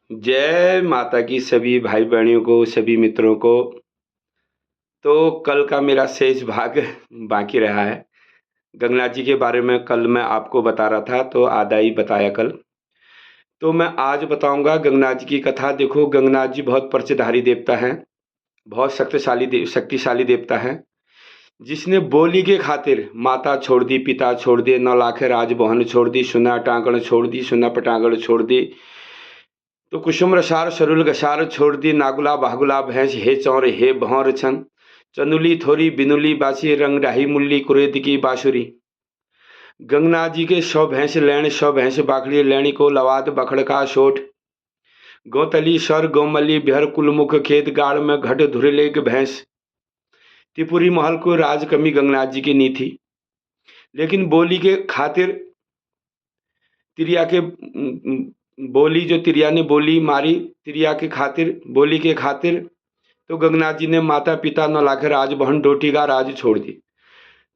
जय माता की सभी भाई बहनियों को, सभी मित्रों को। तो कल का मेरा शेष भाग बाकी रहा है। गंगनाथ जी के बारे में कल मैं आपको बता रहा था, तो आधा ही बताया कल। तो मैं आज बताऊंगा गंगनाथ जी की कथा। देखो, गंगनाथ जी बहुत पर्चधारी देवता हैं, बहुत शक्तिशाली देवता हैं, जिसने बोली के खातिर माता छोड़ दी, पिता छोड़ दिए, 9 लाख राजबहन छोड़ दी, सुना टांगण छोड़ दी, सुना पटांगण छोड़ दी, तो कुसुम रसार सरुल गसार छोड़ दी, नागुला बागुला भैंस हे चौर हे भौर छन, चंदुली थोरी बिनुली बासी, रंग राही मुल्ली कुरेद की बांसुरी। गंगनाथ जी के 100 भैंस लैण, 100 भैंस बाखड़ी लैणी को लवाद बखड़ का सोठ, गौतली सर गौमली बिहर कुलमुख खेत गाड़ में घट धुरलेग भैंस। त्रिपुरी महल को राज कमी गंगनाथ जी की नी थी, लेकिन बोली के खातिर तिरिया के बोली, जो तिरिया ने बोली मारी, तिरिया के खातिर, बोली के खातिर, तो गंगनाथ जी ने माता पिता 9 लाख राज बहन डोटी का राज छोड़ दी।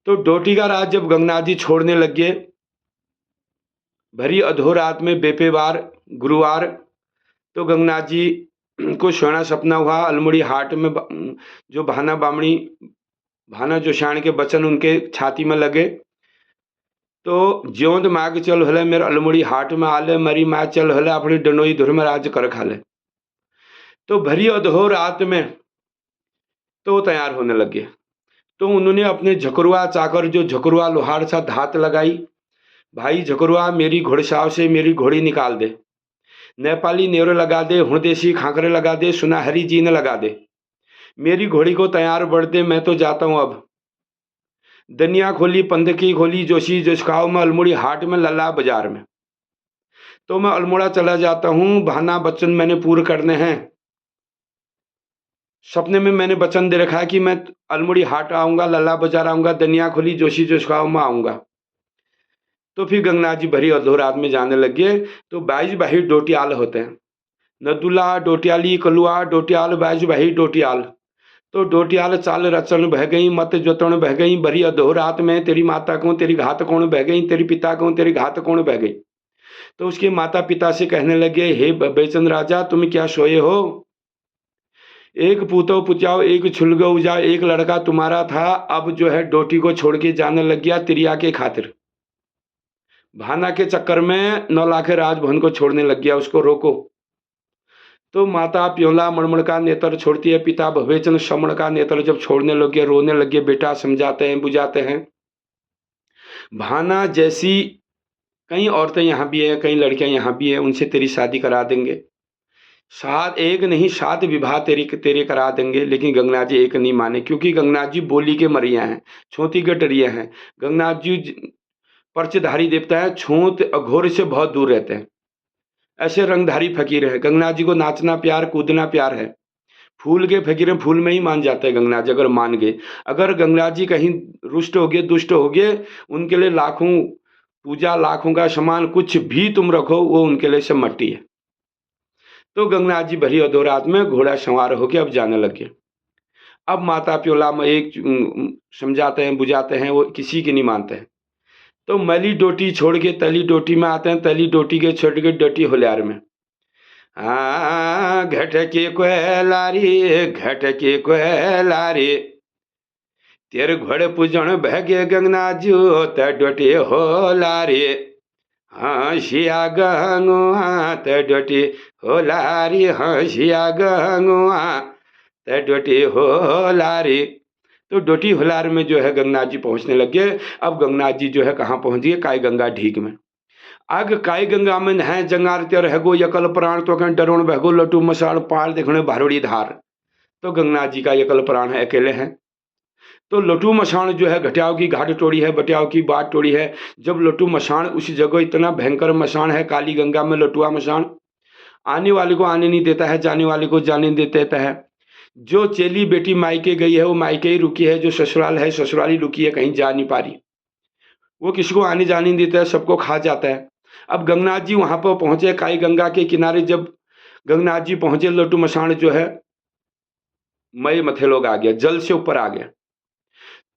तो डोटी का राज जब गंगनाथ जी छोड़ने लग गए, भरी अधोरात में बेपेवार गुरुवार, तो गंगनाथ जी को सोना सपना हुआ। अल्मोड़ी हाट में जो भाना जोशान के बचन उनके छाती में लगे, तो ज्योंद माग चल हले मेरे अल्मोड़ी हाट में आले, मरी माँ चल हले अपनी डनोई धुर में राज कर खाले। तो भरी अधोरात में तो तैयार होने लगे। तो उन्होंने अपने झकरुआ चाकर, जो झकरुआ लोहार सा धात लगाई, भाई झकरुआ मेरी घोड़साव से मेरी घोड़ी निकाल दे, नेपाली नेवरे लगा दे, हुणदेशी खाकरे लगा दे, सुनाहरी जीन लगा दे, मेरी घोड़ी को तैयार बढ़ दे, मैं तो जाता हूं अब। दनिया खोली, पंध की खोली, जोशी जोशखाओ में, अल्मोड़ी हाट में, लल्ला बाजार में। तो मैं अल्मोड़ा चला जाता हूं, भाना बच्चन मैंने पूरे करने हैं। सपने में मैंने वचन दे रखा है कि मैं अल्मोड़ी हाट आऊंगा, लल्ला बाजार आऊंगा, दनिया खोली, जोशी जोशखाओ में आऊंगा। तो फिर गंगनाथ जी भरी अधोरात में जाने लगे। तो 22 बाही डोटियाल होते हैं, नदुला डोटियाली कलुआ डोटियाल, 22 बाही डोटियाल। तो डोटियाल चाल रचन बह गई, मत जोतन बह गई, भरी अधोरात में, तेरी माता को तेरी घात कौन बह गई, तेरी पिता को तेरी घात कौन बह गई। तो उसके माता पिता से कहने लगे, हे बेचन राजा, तुम क्या सोए हो? एक पूतो पुचाओ, एक छुलगो उजाओ, एक लड़का तुम्हारा था, अब जो है डोटी को छोड़ के जाने लग गया तिरिया के खातिर। भाना के चक्कर में 9 लाख राजभवन को छोड़ने लग गया, उसको रोको। तो माता प्योला मणमण का नेत्र छोड़ती है, पिता भवेचन श्रमण का नेत्र जब छोड़ने लगे, रोने लगे, बेटा समझाते हैं बुझाते हैं। भाना जैसी कई औरतें यहाँ भी है, कई लड़कियां यहाँ भी है, उनसे तेरी शादी करा देंगे, एक नहीं 7 विवाह तेरे करा देंगे। लेकिन गंगनाथ जी एक नहीं माने, क्योंकि गंगनाथ जी बोली के मरिया हैं, छोती के डरिया हैं। गंगनाथ जी पर्चधारी देवता है, छोत अघोर से बहुत दूर रहते हैं, ऐसे रंगधारी फकीर है। गंगनाथ जी को नाचना प्यार, कूदना प्यार है। फूल के फकीर फूल में ही मान जाते हैं गंगनाथ जी, अगर मान गए। अगर गंगनाथ जी कहीं रुष्ट हो गए, दुष्ट हो गए, उनके लिए लाखों पूजा, लाखों का सामान, कुछ भी तुम रखो, वो उनके लिए सब मट्टी है। तो गंगनाथ जी भरी अधोरात में घोड़ा सवार होके अब जाने लगे। अब माता प्योला में एक समझाते हैं बुझाते हैं, वो किसी की नहीं मानते हैं। तो मैली डोटी छोड़ के तली डोटी में आते हैं, तली डोटी के छोड़ के डोटी होल्यार में। घट के कोयलारी, घट के कोयलारी, तेरे घोड़े पूजन भगे गंगनाथ जी त डोटी होलारी। हंसिया गंगुआ त डोटी होलारी, हंसिया गंगुआ त डोटी होलारी। तो डोटी होलार में जो है गंगनाथ जी पहुंचने लगे। अब गंगनाथ जी जो है कहाँ पहुंच गए? काय गंगा ढीक में। आग काय गंगा में नहाय जंगार त्यर हैगो, यकल प्राण तो कहीं डरोण बहगो, लटू मसाण पार देखने भारोड़ी धार। तो गंगनाथ जी का यकल प्राण है, अकेले हैं। तो लटू मसाण जो है घटियाओं की घाट टोड़ी है, बटियाओं की बाट टोड़ी है। जब लटू मसाण, उस जगह इतना भयंकर मसाण है काली गंगा में, लटुआ मसाण, आने वाले को आने नहीं देता है, जाने वाले को जाने नहीं देता है। जो चेली बेटी मायके गई है वो मायके ही रुकी है, जो ससुराल है ससुराल ही रुकी है, कहीं जा नहीं पा रही। वो किसी को आने जाने नहीं देता है, सबको खा जाता है। अब गंगनाथ जी वहां पर पहुंचे, काई गंगा के किनारे जब गंगनाथ जी पहुंचे, लट्टू मसाण जो है मई मथे लोग आ गया, जल से ऊपर आ गया।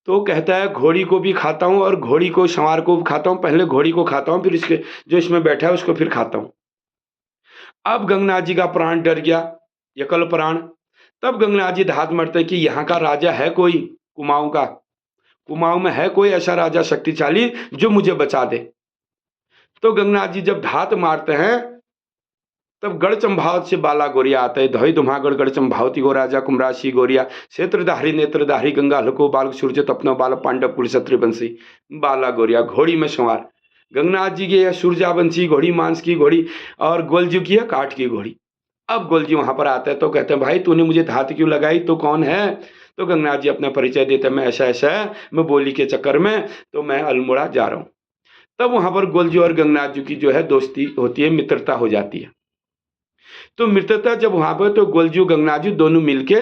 तो कहता है घोड़ी को भी खाता हूं और घोड़ी को सवार को भी खाता हूं, पहले घोड़ी को खाता हूं, फिर इसके जो इसमें बैठा है उसको फिर खाता हूं। अब गंगनाथ जी का प्राण डर गया, एकल प्राण। तब गंगनाथ जी धात मरते हैं कि यहाँ का राजा है कोई, कुमाऊं का, कुमाऊं में है कोई ऐसा राजा शक्तिशाली जो मुझे बचा दे। तो गंगनाथ जी जब धात मारते हैं, तब गढ़ चंभावत से बाला गोरिया आता है। धोई धुमागढ़ गढ़ चंभावती गो राजा कुमरासी गोरिया, क्षेत्रधारी नेत्रधारी गंगा हलको बाल सूर्य तपनो बाल पांडव कुल क्षत्रिय बंसी। बाला गोरिया घोड़ी में सवार, गंगनाथ जी की है सूर्यावंशी घोड़ी, मांस की घोड़ी, और गोलजू की है काठ की घोड़ी। अब गोलजी वहां पर आते हैं तो कहते हैं भाई तूने मुझे धात क्यों लगाई, तो कौन है? तो गंगनाथ जी अपना परिचय देते हैं, मैं ऐसा ऐसा है, मैं बोली के चक्कर में तो मैं अल्मोड़ा जा रहा हूं। तब वहां पर गोलजी और गंगनाथ जी की जो है दोस्ती होती है, मित्रता हो जाती है। तो मित्रता जब वहां पर, तो गोलजू गंगनाथ जी दोनों मिलके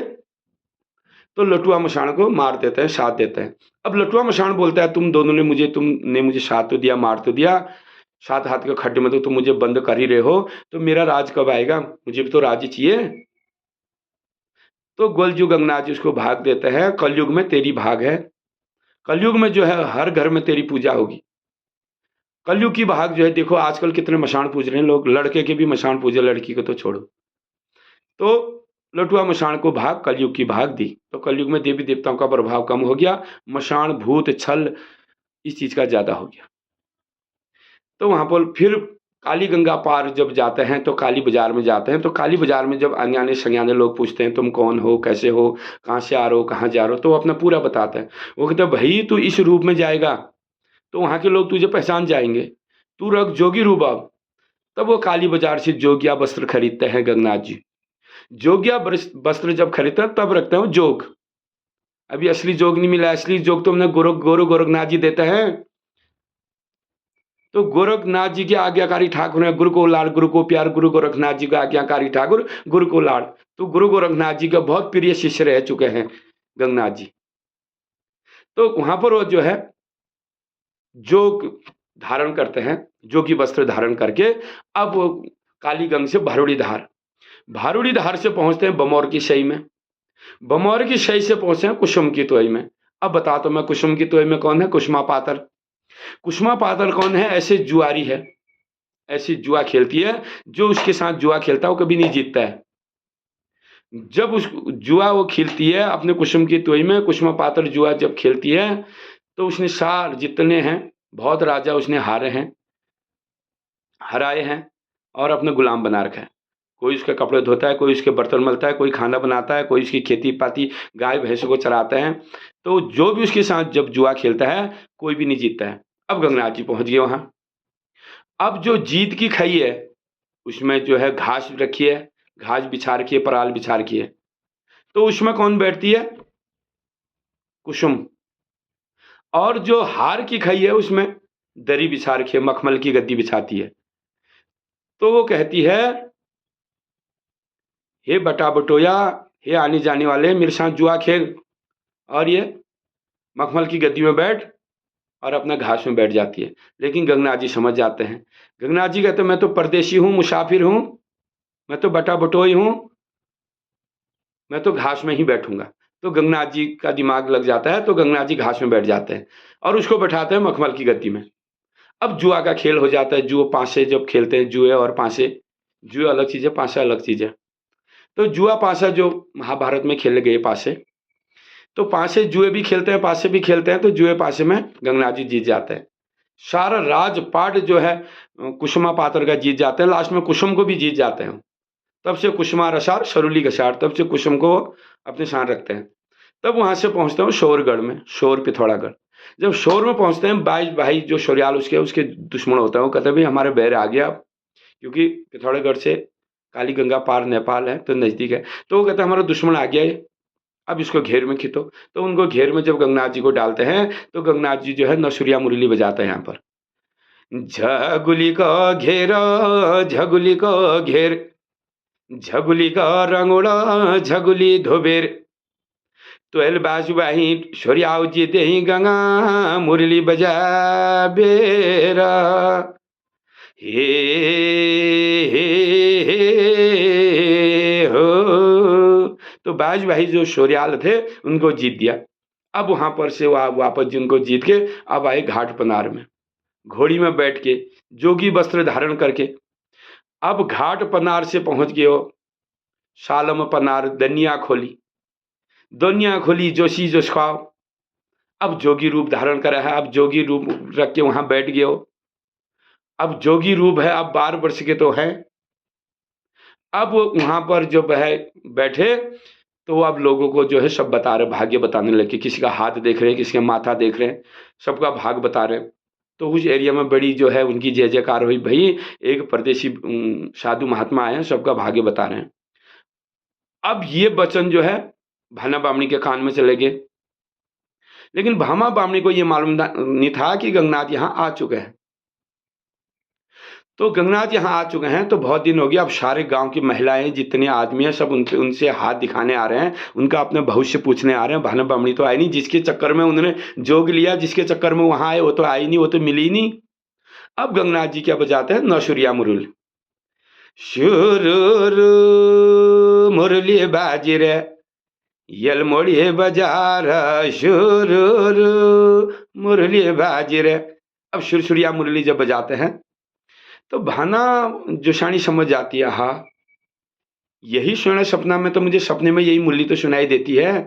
तो लटुआ मशान को मार देते हैं, साथ देते हैं। अब लटुआ मशान बोलता है तुमने मुझे साथ तो दिया, मार तो दिया, 7 हाथ के खड्डे में तो तुम मुझे बंद कर ही रहे हो, तो मेरा राज कब आएगा? मुझे भी तो राज चाहिए। तो गोलजू गंगनाथ जी उसको भाग देते हैं, कलयुग में तेरी भाग है, कलयुग में जो है हर घर में तेरी पूजा होगी। कलयुग की भाग जो है, देखो आजकल कितने मशान पूज रहे हैं लोग, लड़के के भी मशान पूजे, लड़की को तो छोड़ो। तो लटुआ मशान को भाग, कलयुग की भाग दी, तो कलयुग में देवी देवताओं का प्रभाव कम हो गया, मशान भूत छल इस चीज का ज्यादा हो गया। तो वहां पर फिर काली गंगा पार जब जाते हैं तो काली बाजार में जाते हैं, तो काली बाजार में जब अनजाने संज्ञाने लोग पूछते हैं तुम कौन हो, कैसे हो, कहाँ से आ रहे हो, कहाँ जा रहे हो, तो वो अपना पूरा बताते हैं। वो कहते हैं भाई तू इस रूप में जाएगा तो वहाँ के लोग तुझे पहचान जाएंगे, तू रख जोगी रूप अब। तब वो काली बाजार से जोगिया वस्त्र खरीदते हैं गंगनाथ जी। जोगिया वस्त्र जब खरीदते हैं तब रखते हैं जोग। अभी असली जोग नहीं मिला, असली जोग तो हमने गोरखनाथ जी देते हैं। तो गोरखनाथ जी के आज्ञाकारी ठाकुर है, गुरु को लाड़ गुरु को प्यार, गुरु गोरखनाथ जी का आज्ञाकारी ठाकुर गुरु को लाड़। तो गुरु गोरखनाथ जी का बहुत प्रिय शिष्य रह चुके हैं गंगनाथ जी। तो वहां पर वो जो है जोग धारण करते हैं, जोगी वस्त्र धारण करके अब वो कालीगंग से भारूड़ी धार से पहुंचते हैं बमौर की शई में, बमौर की शई से पहुंचे हैं कुसुम की तोई में। अब बता तो मैं कुसुम की तोई में कौन है? कुसुमा पातर। कुसुमा पातर कौन है? ऐसे जुआरी है, ऐसी जुआ खेलती है, जो उसके साथ जुआ खेलता है वो कभी नहीं जीतता है। जब उस जुआ वो खेलती है अपने कुसुम की तोई में, कुसुमा पातर जुआ जब खेलती है तो उसने सार जितने हैं, बहुत राजा उसने हराए हैं और अपने गुलाम बना रखा है। कोई उसके कपड़े धोता है, कोई उसके बर्तन मलता है, कोई खाना बनाता है, कोई उसकी खेती पाती गाय भैंसों को चराते हैं। तो जो भी उसके साथ जब जुआ खेलता है कोई भी नहीं जीतता है। अब गंगनाथ जी पहुंच गए वहां। अब जो जीत की खाई है उसमें जो है घास रखी है, घास बिछा रखी है, पराल बिछा रखी है। तो उसमें कौन बैठती है? कुसुम। और जो हार की खाई है उसमें दरी बिछा रखी है, मखमल की गद्दी बिछाती है। तो वो कहती है हे बटा बटोया, हे आने जाने वाले, मेरे साथ जुआ खेल। और ये मखमल की गद्दी में बैठ और अपना घास में बैठ जाती है। लेकिन गंगनाथ जी समझ जाते हैं। गंगनाथ जी कहते हैं मैं तो परदेशी हूँ, मुसाफिर हूँ, मैं तो बटा बटोई हूँ, मैं तो घास में ही बैठूंगा। तो गंगनाथ जी का दिमाग लग जाता है, तो गंगनाथ जी घास में बैठ जाते हैं और उसको बैठाते हैं मखमल की गद्दी में। अब जुआ का खेल हो जाता है। जुआ पांसे जब खेलते हैं, जुए और पांसे, जुए अलग चीज़ है, पांसा अलग चीज़ है। तो जुआ पासा जो महाभारत में खेले गए पासे, तो पासे जुए भी खेलते हैं, पासे भी खेलते हैं। तो जुए पासे में गंगनाथ जी जीत जाते हैं। सारा राजपाट जो है कुसुमा पात्र का जीत जाते हैं, लास्ट में कुसुम को भी जीत जाते हैं। तब से कुसुमा रसार सरुली कसार, तब से कुसुम को अपने साथ रखते हैं। तब वहां से पहुंचते हैं शोरगढ़ में, शोर पिथौरागढ़। जब शोर में पहुंचते हैं, 22 भाई जो शोरियाल उसके दुश्मन होता है, वो कहते हैं भाई हमारे बैर आ गया, क्योंकि पिथौरागढ़ से काली गंगा पार नेपाल है तो नजदीक है। तो वो कहते हैं हमारा दुश्मन आ गया है, अब इसको घेर में खींचो। तो उनको घेर में जब गंगनाथ जी को डालते हैं तो गंगनाथ जी जो है नसुरिया मुरली बजाते हैं यहाँ पर। झगुली का घेर, झगुली का घेर, झगुली का रंगोड़ा, झगुली धोबेर, तो एल बाजू बाही छोरियाओ जी दे गंगा मुरली बजा बेरा। हे हे हे हो। तो बाज भाई जो शोरियाल थे उनको जीत दिया। अब वहां पर से वापस जिनको जीत के अब आए घाट पनार में, घोड़ी में बैठ के, जोगी वस्त्र धारण करके। अब घाट पनार से पहुंच गए हो, सालम पनार दनिया खोली, दुनिया खोली जोशी जोश खाओ। अब जोगी रूप धारण करा है, अब जोगी रूप रख के वहां बैठ गए हो। अब जोगी रूप है, अब 12 वर्ष के तो हैं। अब वहां पर जो है बैठे, तो अब लोगों को जो है सब बता रहे, भाग्य बताने लगे। किसी का हाथ देख रहे हैं, किसी का माथा देख रहे हैं, सबका भाग बता रहे हैं। तो उस एरिया में बड़ी जो है उनकी जय जयकार हुई, भाई एक परदेशी साधु महात्मा आए हैं, सबका भाग्य बता रहे हैं। अब ये वचन जो है भाना बामणी के कान में चले गए, लेकिन भामा बामणी को ये मालूम नहीं था कि गंगनाथ यहाँ आ चुके हैं। तो गंगनाथ यहाँ आ चुके हैं, तो बहुत दिन हो गया। अब सारे गांव की महिलाएं जितने आदमी हैं सब उनसे हाथ दिखाने आ रहे हैं, उनका अपने भविष्य पूछने आ रहे हैं। भाना बामणी तो आई नहीं, जिसके चक्कर में उन्होंने जोग लिया, जिसके चक्कर में वहां आए, वो तो आई नहीं, वो तो मिली नहीं। अब गंगनाथ जी क्या बजाते हैं, नौशुरिया मुरली। शुरू मुरली बाजी रे यलमोड़ी बाजार, शुरू मुरली बाजी रे। अब सुरसुरिया मुरली जब बजाते हैं तो भाना जोशानी समझ जाती है, हाँ यही सुना सपना में, तो मुझे सपने में यही मुरली तो सुनाई देती है,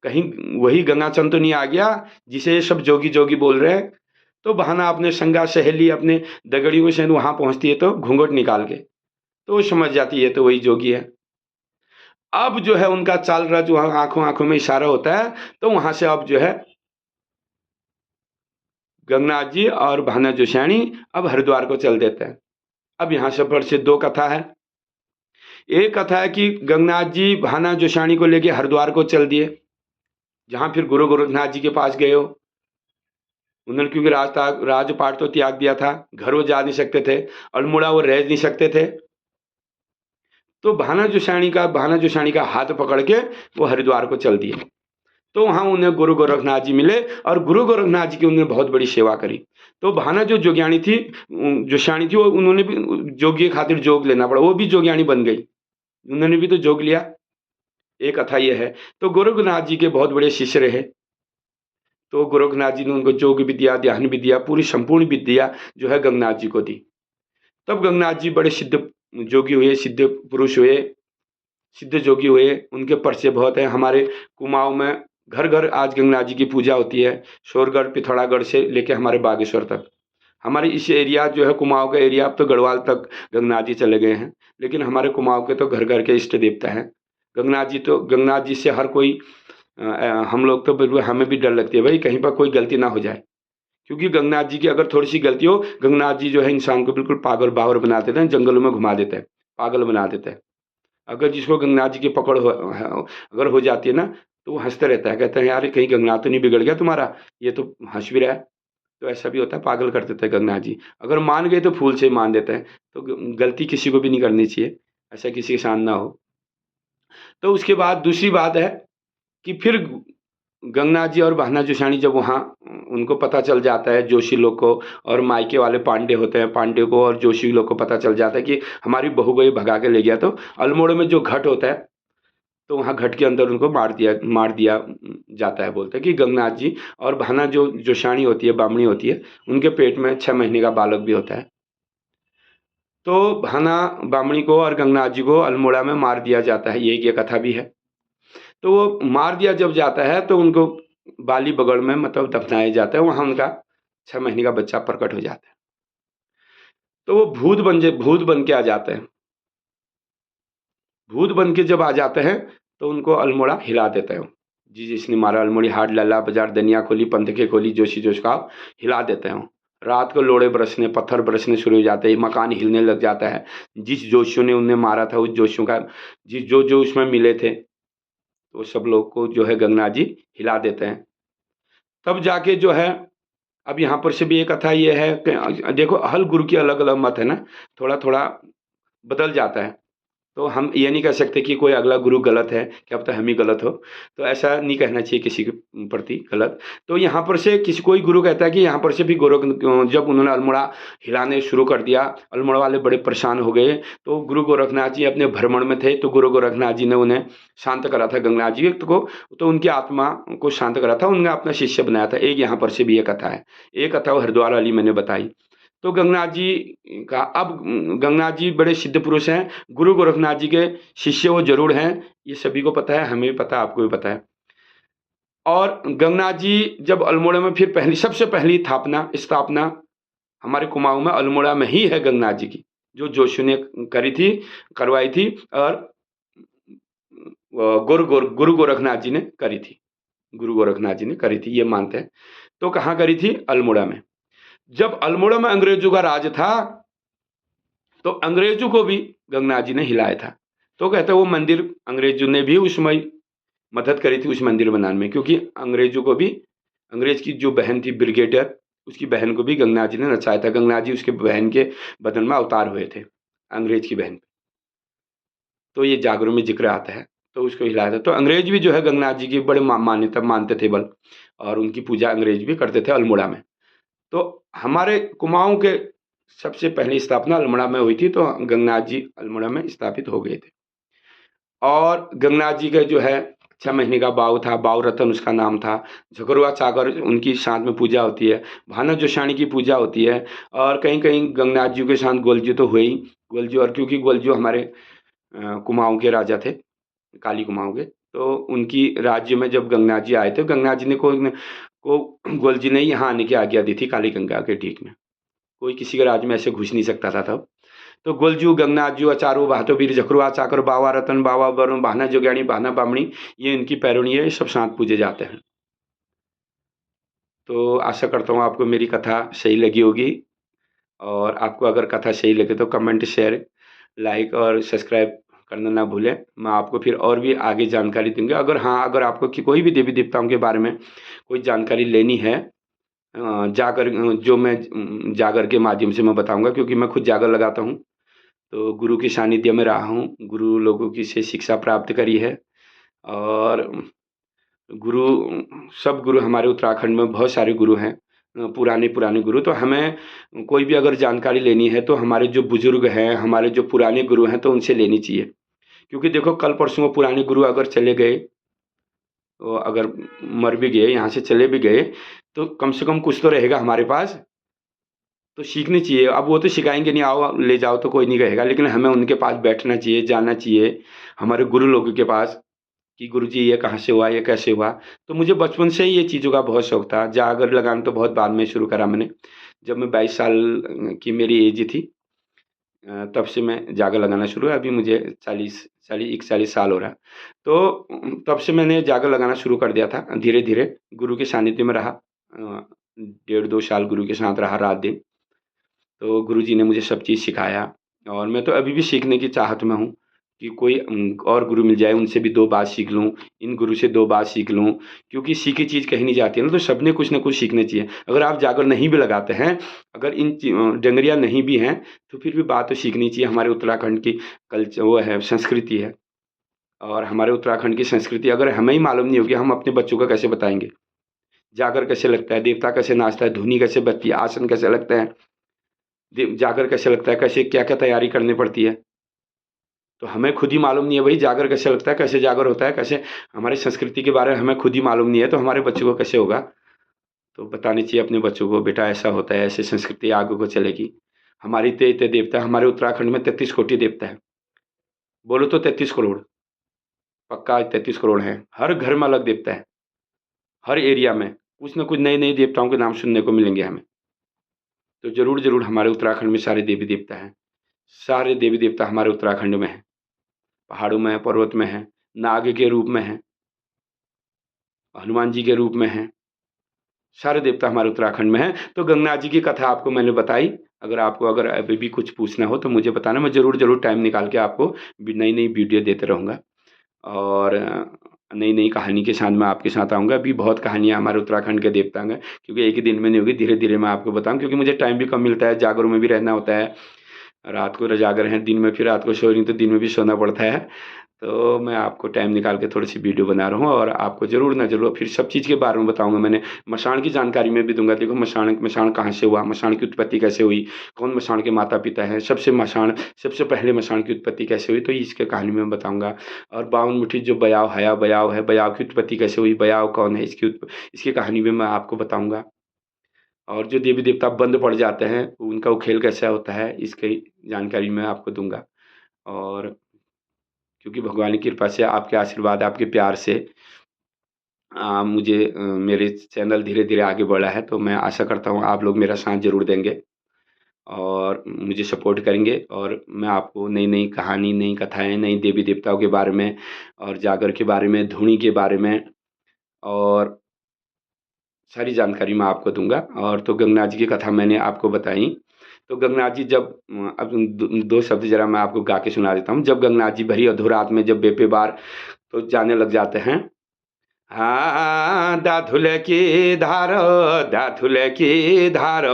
कहीं वही गंगाचंद तो नहीं आ गया जिसे ये सब जोगी जोगी बोल रहे हैं। तो भाना अपने संगा सहेली अपने दगड़ियों से वहां पहुंचती है, तो घूंघट निकाल के तो वो समझ जाती है, तो वही जोगी है। अब जो है उनका चाल रहा, जो आंखों आंखों में इशारा होता है, तो वहां से अब जो है गंगनाथ जी और भाना जोशानी अब हरिद्वार को चल देते हैं। अब यहाँ से पर से दो कथा है। एक कथा है कि गंगनाथ जी भाना जोशानी को लेके हरिद्वार को चल दिए, जहां फिर गुरु गोरखनाथ जी के पास गए हो। उन्होंने क्योंकि राजपाट तो त्याग दिया था, घर वो जा नहीं सकते थे, अल्मोड़ा वो रह नहीं सकते थे। तो भाना जोशानी का हाथ पकड़ के वो हरिद्वार को चल दिए। तो वहां उन्हें गुरु गोरखनाथ जी मिले, और गुरु गोरखनाथ जी की उन्होंने बहुत बड़ी सेवा करी। तो भाना जो जोग्याणी थी, जोशानी थी, वो उन्होंने भी जोगी के खातिर जोग लेना पड़ा, वो भी जोग्याणी बन गई, उन्होंने भी तो जोग लिया। एक कथा ये है। तो गोरखनाथ जी के बहुत बड़े शिष्य रहे। तो गोरखनाथ जी ने उनको जोग विद्या, ध्यान विद्या, पूरी संपूर्ण विद्या जो है गंगनाथ जी को दी। तब गंगनाथ जी बड़े सिद्ध जोगी हुए, सिद्ध पुरुष हुए, सिद्ध जोगी हुए। उनके परिचय बहुत है। हमारे कुमाऊं में घर घर आज गंगनाथ जी की पूजा होती है, शोरगढ़ पिथौरागढ़ से लेके हमारे बागेश्वर तक। हमारे इस एरिया जो है कुमाऊं का एरिया, अब तो गढ़वाल तक गंगनाथ जी चले गए हैं, लेकिन हमारे कुमाऊं के तो घर घर के इष्ट देवता हैं गंगनाथ जी। तो गंगनाथ जी से हर कोई हम लोग तो बिल्कुल, हमें भी डर लगती है भाई कहीं पर कोई गलती ना हो जाए, क्योंकि गंगनाथ जी की अगर थोड़ी सी गलती हो, गंगनाथ जी जो है इंसान को बिल्कुल पागल बावर बना देते हैं, जंगलों में घुमा देते हैं, पागल बना देते हैं। अगर जिसको गंगनाथ जी की पकड़ हो अगर हो जाती है ना, तो वो हंसते रहता है, कहते हैं यार कहीं गंगनाथ तो नहीं बिगड़ गया तुम्हारा, ये तो हंस भी रहा है। तो ऐसा भी होता है, पागल कर देते हैं गंगनाथ जी। अगर मान गए तो फूल से ही मान देते हैं। तो गलती किसी को भी नहीं करनी चाहिए, ऐसा किसी के साथ ना हो। तो उसके बाद दूसरी बात है कि फिर गंगनाथ जी और बहना जोशानी जब वहाँ उनको पता चल जाता है, जोशी लोग को और मायके वाले पांडे होते हैं, पांडे को और जोशी लोग को पता चल जाता है कि हमारी बहू को ये भगा के ले गया। तो अल्मोड़े में जो घट होता है, तो वहाँ घट के अंदर उनको मार दिया जाता है। बोलते हैं कि गंगनाथ जी और बहना जो जोशानी होती है, बामणी होती है, उनके पेट में 6 महीने का बालक भी होता है। तो बहना बामणी को और गंगनाथ जी को अल्मोड़ा में मार दिया जाता है, ये कथा भी है। तो वो मार दिया जब जाता है, तो उनको बाली बगड़ में मतलब दफनाया जाता है, वहां उनका 6 महीने का बच्चा प्रकट हो जाता है। तो वो भूत बन के आ जाते हैं। भूत बन के जब आ जाते हैं, तो उनको अल्मोड़ा हिला देते हैं। जी जिसने मारा अल्मोड़ी हाट लल्ला बाजार दनिया खोली पंथ के खोली जोशी जोश का हिला देते हैं। रात को लोड़े बरसने, पत्थर बरसने शुरू हो जाते हैं, मकान हिलने लग जाता है। जिस जोशियों ने उन्हें मारा था, उस जोशियों का जिस जो जो उसमें मिले थे, तो सब लोग को जो है गंगनाथ जी हिला देते हैं। तब जाके जो है, अब यहाँ पर से भी एक कथा ये है कि देखो हर गुरु की अलग अलग मत है ना, थोड़ा थोड़ा बदल जाता है। तो हम ये नहीं कह सकते कि कोई अगला गुरु गलत है, क्या पता हम ही गलत हो। तो ऐसा नहीं कहना चाहिए किसी के प्रति गलत। तो यहाँ पर से किसी कोई गुरु कहता है कि यहाँ पर से भी गोरख जब उन्होंने अल्मोड़ा हिलाने शुरू कर दिया, अल्मोड़ा वाले बड़े परेशान हो गए। तो गुरु गोरखनाथ जी अपने भ्रमण में थे, तो गुरु गोरखनाथ जी ने उन्हें शांत करा था गंगनाथ जी को, तो उनकी आत्मा को शांत करा था, उन्होंने अपना शिष्य बनाया था। एक यहाँ पर से भी ये कथा है, एक कथा वो हरिद्वार वाली मैंने बताई। तो गंगनाथ जी का अब गंगनाथ जी बड़े सिद्ध पुरुष हैं, गुरु गोरखनाथ जी के शिष्य वो ज़रूर हैं, ये सभी को पता है, हमें भी पता है, आपको भी पता है। और गंगनाथ जी जब अल्मोड़ा में फिर पहली सबसे पहली स्थापना हमारे कुमाऊँ में अल्मोड़ा में ही है गंगनाथ जी की, जो जोशियों ने करी थी, करवाई थी और गुरु गोरखनाथ जी ने करी थी। गुरु गोरखनाथ जी ने करी थी, ये मानते हैं। तो कहाँ करी थी? अल्मोड़ा में। जब अल्मोड़ा में अंग्रेजों का राज था, तो अंग्रेजों को भी गंगनाथ जी ने हिलाया था। तो कहते हैं वो मंदिर अंग्रेजों ने भी उस समय मदद करी थी उस मंदिर बनाने में, क्योंकि अंग्रेजों को भी अंग्रेज की जो बहन थी ब्रिगेडियर, उसकी बहन को भी गंगनाथ जी ने नचाया था। गंगनाथ जी उसके बहन के बदन में अवतार हुए थे, अंग्रेज की बहन। तो ये जागरों में जिक्र आता है, तो उसको हिलाया था। तो अंग्रेज भी जो है गंगनाथ जी की बड़े मान्यता मानते थे बल, और उनकी पूजा अंग्रेज भी करते थे अल्मोड़ा में। तो हमारे कुमाऊं के सबसे पहली स्थापना अल्मोड़ा में हुई थी, तो गंगनाथ जी अल्मोड़ा में स्थापित हो गए थे। और गंगनाथ जी का जो है 6 महीने का बाव था, बाव रतन उसका नाम था। झगरुआ चाकर उनकी साथ में पूजा होती है, भाना जोशाणी की पूजा होती है, और कहीं कहीं गंगनाथ जी के साथ गोलजू तो हुए ही। गोलजू, और क्योंकि गोलजू हमारे कुमाऊं के राजा थे, काली कुमाऊं के, तो उनकी राज्य में जब गंगनाथ जी आए थे, गंगनाथ जी ने को गोलजी ने यहाँ आने की आज्ञा दी थी काली गंगा के ठीक में। कोई किसी के राज्य में ऐसे घुस नहीं सकता था तब। तो गोलजू, गंगनाथ जी, अचारू, बहातो वीर, झकरुआ चाकर, बावा रतन, बावा वरुण, बहाना जोग्याणी, बहाना बामणी, ये इनकी पैरोनी है, ये सब साथ पूजे जाते हैं। तो आशा करता हूँ आपको मेरी कथा सही लगी होगी, और आपको अगर कथा सही लगे तो कमेंट, शेयर, लाइक और सब्सक्राइब करना ना भूलें। मैं आपको फिर और भी आगे जानकारी दूँगा। अगर हाँ, अगर आपको कोई भी देवी देवताओं के बारे में कोई जानकारी लेनी है, जागर, जो मैं जागर के माध्यम से मैं बताऊँगा, क्योंकि मैं खुद जागर लगाता हूँ। तो गुरु के सानिध्य में रहा हूँ, गुरु लोगों की से शिक्षा प्राप्त करी है। और गुरु, सब गुरु हमारे उत्तराखंड में बहुत सारे गुरु हैं, पुराने पुराने गुरु। तो हमें कोई भी अगर जानकारी लेनी है तो हमारे जो बुजुर्ग हैं, हमारे जो पुराने गुरु हैं, तो उनसे लेनी चाहिए। क्योंकि देखो कल परसों वो पुराने गुरु अगर चले गए, तो अगर मर भी गए, यहाँ से चले भी गए, तो कम से कम कुछ तो रहेगा हमारे पास, तो सीखनी चाहिए। अब वो तो सिखाएंगे नहीं, आओ ले जाओ तो कोई नहीं कहेगा, लेकिन हमें उनके पास बैठना चाहिए, जाना चाहिए हमारे गुरु लोगों के पास, कि गुरुजी ये कहाँ से हुआ, ये कैसे हुआ। तो मुझे बचपन से ही ये चीज़ों का बहुत शौक था। जागर लगाना तो बहुत बाद में शुरू करा मैंने, जब मैं 22 साल की मेरी एज थी, तब से मैं जागर लगाना शुरू हुआ। अभी मुझे 41 साल हो रहा है। तो तब से मैंने जागर लगाना शुरू कर दिया था धीरे धीरे। गुरु के सानिध्य में रहा, 1.5-2 साल गुरु के साथ रहा रात दिन। तो गुरुजी ने मुझे सब चीज़ सिखाया, और मैं तो अभी भी सीखने की चाहत में हूँ कि कोई और गुरु मिल जाए, उनसे भी 2 बात सीख लूँ, इन गुरु से 2 बात सीख लूँ, क्योंकि सीखी चीज़ कहीं नहीं जाती है ना, तो सबने कुछ ना कुछ सीखना चाहिए। अगर आप जागर नहीं भी लगाते हैं, अगर डंगरिया नहीं भी हैं, तो फिर भी बात तो सीखनी चाहिए। हमारे उत्तराखंड की वो है, संस्कृति है, और हमारे उत्तराखंड की संस्कृति अगर हमें ही मालूम नहीं होगी, हम अपने बच्चों को कैसे बताएँगे? जागर कैसे लगता है, देवता कैसे नाचता है, धुनी कैसे बजती है, आसन कैसे लगता है, जागर कैसे लगता है, कैसे क्या-क्या तैयारी करनी पड़ती है। तो हमें खुद ही मालूम नहीं है भाई जागर कैसे लगता है, कैसे जागर होता है, कैसे हमारी संस्कृति के बारे में हमें खुद ही मालूम नहीं है, तो हमारे बच्चों को कैसे होगा? तो बतानी चाहिए अपने बच्चों को, बेटा ऐसा होता है, ऐसे संस्कृति आगे को चलेगी। हमारी इतने-इतने देवता, हमारे उत्तराखंड में 33 कोटि देवता है। बोलो तो 33 करोड़, पक्का 33 करोड़ हैं। हर घर में अलग देवता है, हर एरिया में कुछ न कुछ नए-नए देवताओं के नाम सुनने को मिलेंगे हमें। तो ज़रूर-ज़रूर हमारे उत्तराखंड में सारे देवी-देवता हैं। सारे देवी-देवता हमारे उत्तराखंड में हैं। पहाड़ों में हैं, पर्वत में हैं, नाग के रूप में हैं, हनुमान जी के रूप में हैं। सारे देवता हमारे उत्तराखंड में हैं। तो गंगनाथ जी की कथा आपको मैंने बताई। अगर आपको अगर अभी भी कुछ पूछना हो तो मुझे बताना, मैं ज़रूर टाइम निकाल के आपको नई-नई वीडियो देते रहूँगा, और नई-नई कहानी के साथ मैं आपके साथ आऊँगा। अभी बहुत कहानियाँ हमारे उत्तराखंड के देवता हैं, क्योंकि एक ही दिन में नहीं होगी, धीरे-धीरे मैं आपको बताऊँ, क्योंकि मुझे टाइम भी कम मिलता है, जागरों में भी रहना होता है। रात को जागर हैं, दिन में फिर रात को सो रही, तो दिन में भी सोना पड़ता है। तो मैं आपको टाइम निकाल के थोड़ी-सी वीडियो बना रहा हूँ, और आपको ज़रूर ना ज़रूर फिर सब चीज़ के बारे में बताऊँगा। मैंने मशाण की जानकारी मैं भी दूँगा। देखो मशाण मशाण कहाँ से हुआ, मशाण की उत्पत्ति कैसे हुई, कौन मशाण के माता-पिता हैं, सबसे पहले मशाण की उत्पत्ति कैसे हुई, तो इसकी कहानी मैं बताऊँगा। और 52 मुठी जो बयाव है, बयाव की उत्पत्ति कैसे हुई, बयाव कौन है, इसकी कहानी भी मैं आपको बताऊँगा। और जो देवी देवता बंद पड़ जाते हैं उनका वो खेल कैसा होता है इसकी जानकारी मैं आपको दूंगा। और क्योंकि भगवान की कृपा से, आपके आशीर्वाद, आपके प्यार से मुझे मेरे चैनल धीरे-धीरे आगे बढ़ा है, तो मैं आशा करता हूँ आप लोग मेरा साथ ज़रूर देंगे और मुझे सपोर्ट करेंगे और मैं आपको नई-नई कहानी, नई कथाएँ, नई देवी-देवताओं के बारे में और जागर के बारे में, धुनी के बारे में और सारी जानकारी मैं आपको दूँगा। और तो गंगनाथ जी की कथा मैंने आपको बताई। तो गंगनाथ जी जब अब दो 2 शब्द ज़रा मैं आपको गा के सुना देता हूँ। जब गंगनाथ जी भरी अधोरात में जब बेपे बार तो जाने लग जाते हैं। हाँ, दाथुले की धार, दाथुले की धार,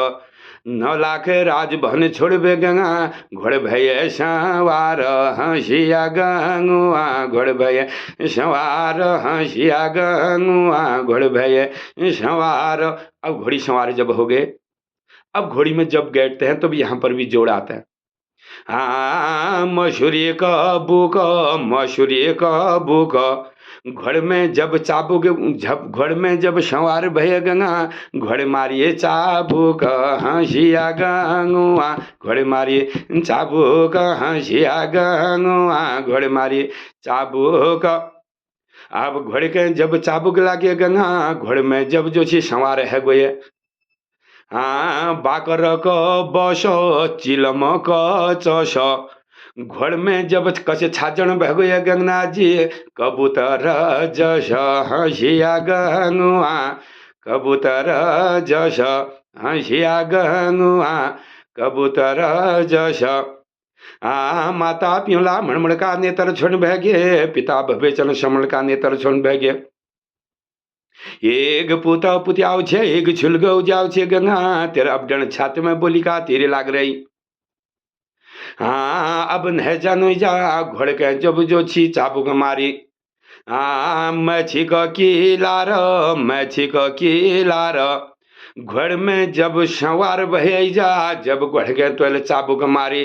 9 लाख राजभवन छोड़बे गंगा, घोड़ भये सवार, हंसिया गंगुआ घोड़ भये सवार, हंसिया गंगुआ घोड़ भये सवार। अब घोड़ी सवार जब हो गए, अब घोड़ी में जब बैठते हैं तब यहाँ पर भी जोड़ आता है। हाँ, मसूरी का बुक, मसूरी का बुक, घर में जब चाबुक, जब घर में जब सवार भय गंगा, घर मारिए चाबुक, हंसिया गंगुआ घर मारिए चाबुक, हंसिया गंगुआ घर मारिए चाबुक। अब घोड़े के जब चाबुक लागे गंगा, घोड़ में जब जो छी सवार है गोये। हाँ, बाकर क बस, चिलम क चस, घर में जब कसे छाजन भगोय गंगनाथ जी, कबूतर जस, हंसिया गंगुआ कबूतर जस, हंसिया गंगुआ कबूतर जस। माता पिउला मणमण का नेतर छोड़ भगे, पिता भवेचन समण का नेतर छोड़ भगे। एक पुता पुत्याव छे, एक झुलगो जाव छे गंगा, तेरा अपडन छाते में बोली का तेरे लाग रही। हाँ, अब न जानो जा घोड़ के जब जो छी चाबुक मारी। हाँ, मैं छिक की लार, मैं छिक की लार, घोड़ में जब सवार भय जा, जब घोड़ के तो चाबुक मारी।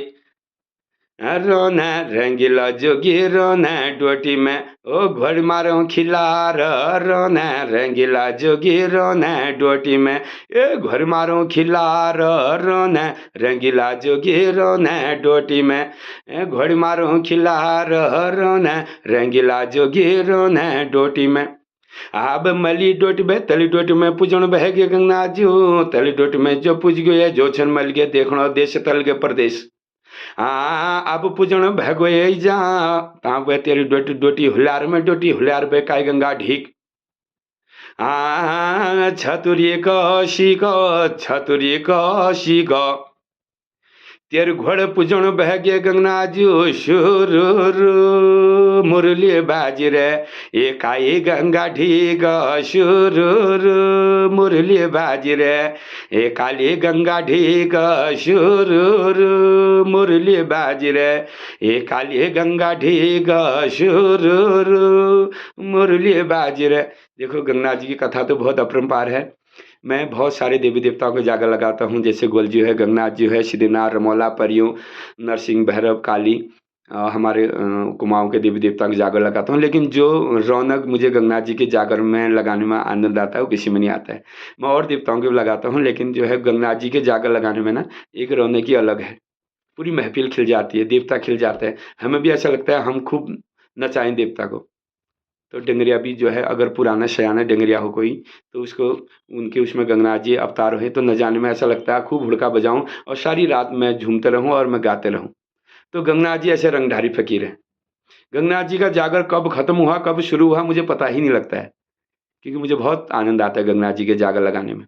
रोना रंगीला जोगी रोना डोटी में, ओ घोड़ मारो खिलार, रोना रंगीला जोगी रोना डोटी में, ए घोड़ मारो खिलार, रोना रंगीला जोगी रोना डोटी में, ए घोड़ मारो खिलार, रोना रंगीला जोगी रोना डोटी में। अब मली डोट में तली डोट में पूजन बह गए गंगनाथ जी, तली डोट में जो पूज गए, जो छन मल गए देखणो देश तल के प्रदेश। अब पूजन भगो जा, तावे तेरी डोटी डोटी हुलार में डोटी हुलार बे काय गंगा ढीक। छतुरी कशी क, छतुरी कशी क, तेर घोड़ पूजन बह गए गंगनाथ जी, शुरू मुरली बाज रे, एकाई गंगा ढीक, शुरू मुरली बाज रे, एकाली गंगा ढीक, शुरू मुरली बाज रे, एकाली गंगा ढीक, शुरू मुरली बाज रे। देखो गंगनाथ जी की कथा तो बहुत अपरंपार है। मैं बहुत सारे देवी देवताओं को जागर लगाता हूँ, जैसे गोल जी है, गंगनाथ जी है, सिद्धनाथ, रमोला, परियों, नरसिंह, भैरव, काली, हमारे कुमाऊं के देवी देवताओं को जागर लगाता हूँ। लेकिन जो रौनक मुझे गंगनाथ जी के जागर में लगाने में आनंद आता है वो किसी में नहीं आता है। मैं और देवताओं के भी लगाता हूँ, लेकिन जो है गंगनाथ जी के जागर लगाने में ना एक रौनक ही अलग है। पूरी महफिल खिल जाती है, देवता खिल जाते हैं, हमें भी ऐसा लगता है हम खूब नचाएं देवता को। तो डंगरिया भी जो है, अगर पुराना सयाना डंगरिया हो कोई, तो उसको उनके उसमें गंगनाथ जी अवतार हुए, तो न जाने में ऐसा लगता है खूब हुड़का बजाऊं और सारी रात मैं झूमते रहूं और मैं गाते रहूं। तो गंगनाथ जी ऐसे रंगधारी फकीर हैं। गंगनाथ जी का जागर कब खत्म हुआ कब शुरू हुआ मुझे पता ही नहीं लगता है, क्योंकि मुझे बहुत आनंद आता है गंगनाथ जी के जागर लगाने में।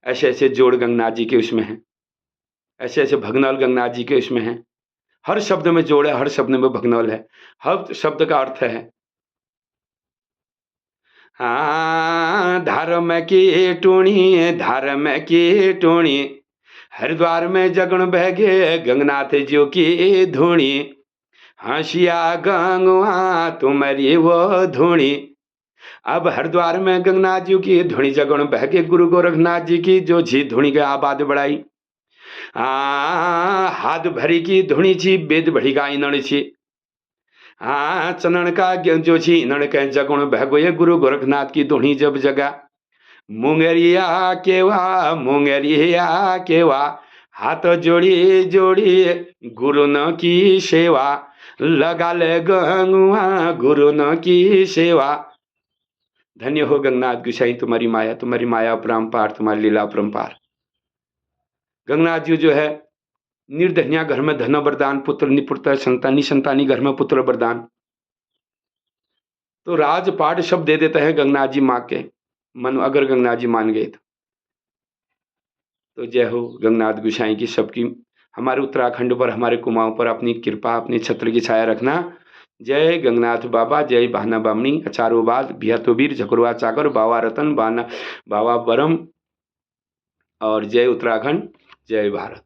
ऐसे ऐसे जोड़ गंगनाथ जी के उसमें हैं, ऐसे ऐसे भगनौल गंगनाथ जी के उसमें हैं। हर शब्द में जोड़ है, हर शब्द में भगनौल है, हर शब्द का अर्थ है। धर्म की टूणी, धर्म की टूणी, हरिद्वार में जगन बहगे गंगनाथ जी की धूणी, हंसिया गंगवा तुम्हारी वो धूणी। अब हरिद्वार में गंगनाथ जी की धुनी जगन बहगे, गुरु गोरखनाथ जी की जो झी धुनी के आबाद बढ़ाई। हाथ भरी की धुनी छी, वेद भड़ी का ईनण छी। चनन का जो छी इनण के जगुण बहगोये, गुरु गोरखनाथ की धुनी जब जगा। मुंगरिया केवा, हाथ जोड़ी जोड़ी गुरु न की सेवा, लगा ले गंगुआ गुरु न की सेवा। धन्य हो गंगनाथ गोसाई, तुम्हारी माया अपरंपार, तुम्हारी लीला अपरंपार। गंगनाथ जी जो है निर्धनिया घर में धन वरदान, पुत्र निपुत्र, संतानी संतानी घर में पुत्र वरदान। तो राजपाट शब्द दे देते हैं गंगनाथ जी माँ के मन, अगर गंगनाथ जी मान गए तो जय हो गंगनाथ गोसाई की। सबकी हमारे उत्तराखंड पर, हमारे कुमाऊं पर अपनी कृपा, अपने छत्र की छाया रखना। जय गंगनाथ बाबा, जय बहाना बामणी, अचारोबाद, बिहतोबीर, झकुरवा चाकर, बाबा रतन, बाबा बरम, और जय उत्तराखंड, जय भारत।